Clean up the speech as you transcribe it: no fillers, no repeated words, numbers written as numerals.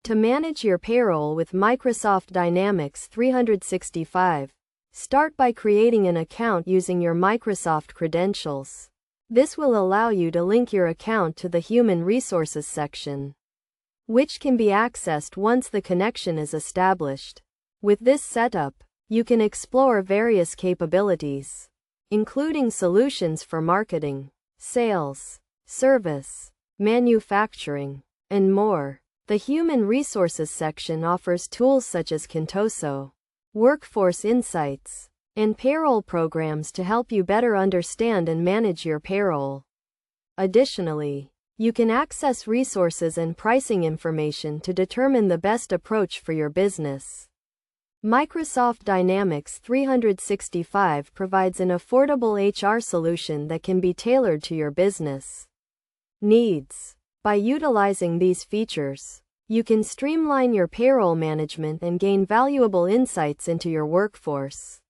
To manage your payroll with Microsoft Dynamics 365, start by creating an account using your Microsoft credentials. This will allow you to link your account to the Human Resources section, which can be accessed once the connection is established. With this setup, you can explore various capabilities, including solutions for marketing, sales, service, manufacturing, and more. The Human Resources section offers tools such as Contoso, Workforce Insights, and payroll programs to help you better understand and manage your payroll. Additionally, you can access resources and pricing information to determine the best approach for your business. Microsoft Dynamics 365 provides an affordable HR solution that can be tailored to your business needs. By utilizing these features, you can streamline your payroll management and gain valuable insights into your workforce.